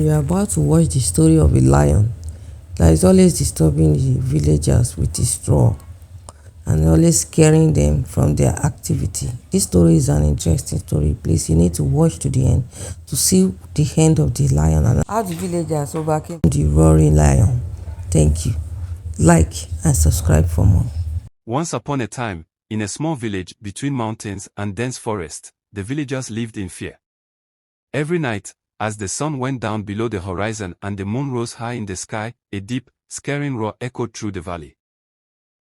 you're about to watch the story of a lion that is always disturbing the villagers with his roar and always scaring them from their activity. This story is an interesting story. Please, you need to watch to the end to see the end of the lion and how the villagers overcame the roaring lion. Thank you. Like and subscribe for more. Once upon a time, in a small village between mountains and dense forest, the villagers lived in fear. Every night, as the sun went down below the horizon and the moon rose high in the sky, a deep, scaring roar echoed through the valley.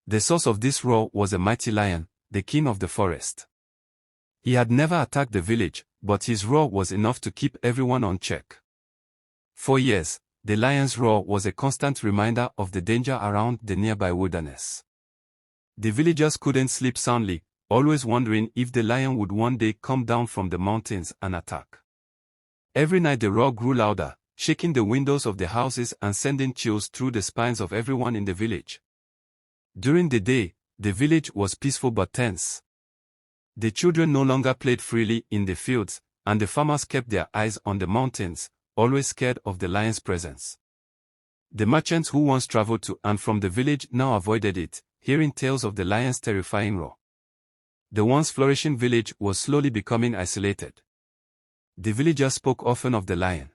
The source of this roar was a mighty lion, the king of the forest. He had never attacked the village, but his roar was enough to keep everyone on check. For years, the lion's roar was a constant reminder of the danger around the nearby wilderness. The villagers couldn't sleep soundly, always wondering if the lion would one day come down from the mountains and attack. Every night the roar grew louder, shaking the windows of the houses and sending chills through the spines of everyone in the village. During the day, the village was peaceful but tense. The children no longer played freely in the fields, and the farmers kept their eyes on the mountains, always scared of the lion's presence. The merchants who once traveled to and from the village now avoided it, hearing tales of the lion's terrifying roar. The once flourishing village was slowly becoming isolated. The villagers spoke often of the lion.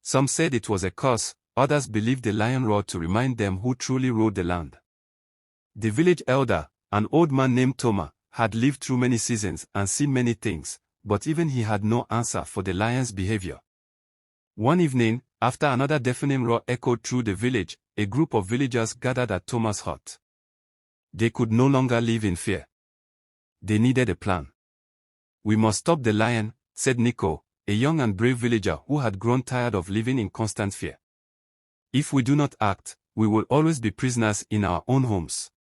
Some said it was a curse, others believed the lion roared to remind them who truly ruled the land. The village elder, an old man named Toma, had lived through many seasons and seen many things, but even he had no answer for the lion's behavior. One evening, after another deafening roar echoed through the village, a group of villagers gathered at Toma's hut. They could no longer live in fear. They needed a plan. "We must stop the lion," said Nico, a young and brave villager who had grown tired of living in constant fear. "If we do not act, we will always be prisoners in our own homes."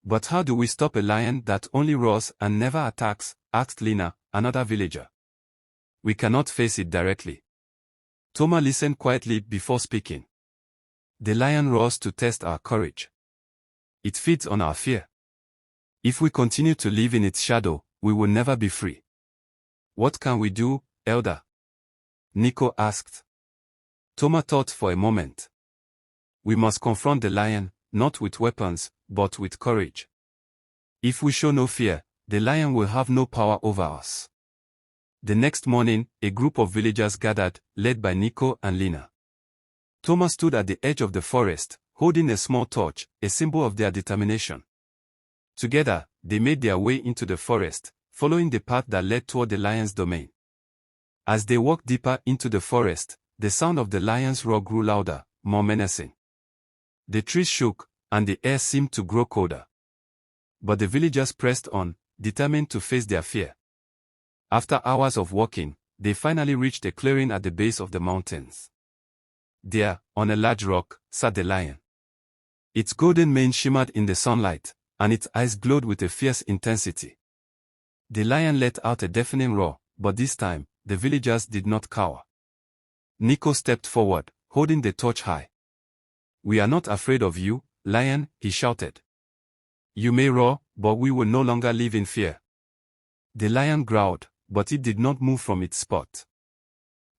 "But how do we stop a lion that only roars and never attacks?" asked Lina, another villager. "We cannot face it directly." Toma listened quietly before speaking. "The lion roars to test our courage. It feeds on our fear. If we continue to live in its shadow, we will never be free." "What can we do, elder?" Nico asked. Toma thought for a moment. "We must confront the lion, not with weapons, but with courage. If we show no fear, the lion will have no power over us." The next morning, a group of villagers gathered, led by Nico and Lina. Toma stood at the edge of the forest, holding a small torch, a symbol of their determination. Together, they made their way into the forest, following the path that led toward the lion's domain. As they walked deeper into the forest, the sound of the lion's roar grew louder, more menacing. The trees shook, and the air seemed to grow colder. But the villagers pressed on, determined to face their fear. After hours of walking, they finally reached a clearing at the base of the mountains. There, on a large rock, sat the lion. Its golden mane shimmered in the sunlight, and its eyes glowed with a fierce intensity. The lion let out a deafening roar, but this time, the villagers did not cower. Nico stepped forward, holding the torch high. "We are not afraid of you, lion," he shouted. "You may roar, but we will no longer live in fear." The lion growled, but it did not move from its spot.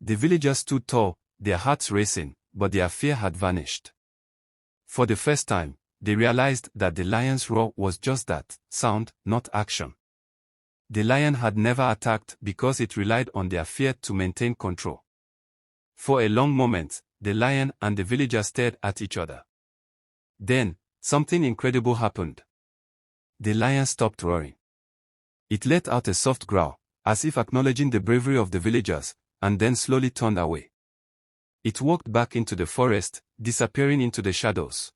The villagers stood tall, their hearts racing, but their fear had vanished. For the first time, they realized that the lion's roar was just that, sound, not action. The lion had never attacked because it relied on their fear to maintain control. For a long moment, the lion and the villagers stared at each other. Then, something incredible happened. The lion stopped roaring. It let out a soft growl, as if acknowledging the bravery of the villagers, and then slowly turned away. It walked back into the forest, disappearing into the shadows.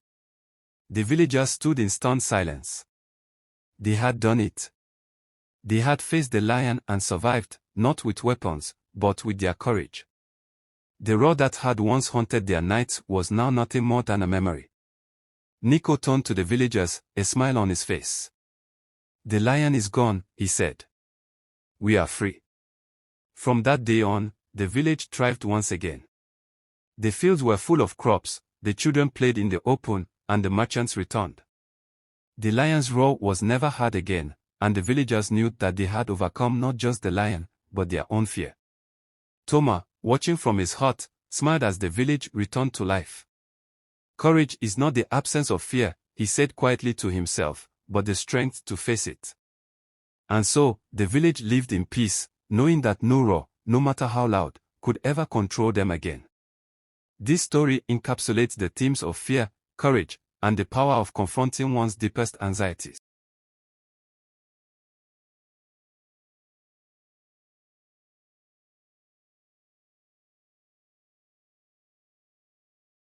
The villagers stood in stunned silence. They had done it. They had faced the lion and survived, not with weapons, but with their courage. The roar that had once haunted their nights was now nothing more than a memory. Nico turned to the villagers, a smile on his face. "The lion is gone," he said. "We are free." From that day on, the village thrived once again. The fields were full of crops, the children played in the open, and the merchants returned. The lion's roar was never heard again, and the villagers knew that they had overcome not just the lion, but their own fear. Toma, watching from his hut, smiled as the village returned to life. Courage is not the absence of fear, he said quietly to himself, but the strength to face it. And so, the village lived in peace, knowing that no roar, no matter how loud, could ever control them again. This story encapsulates the themes of fear, courage, and the power of confronting one's deepest anxieties.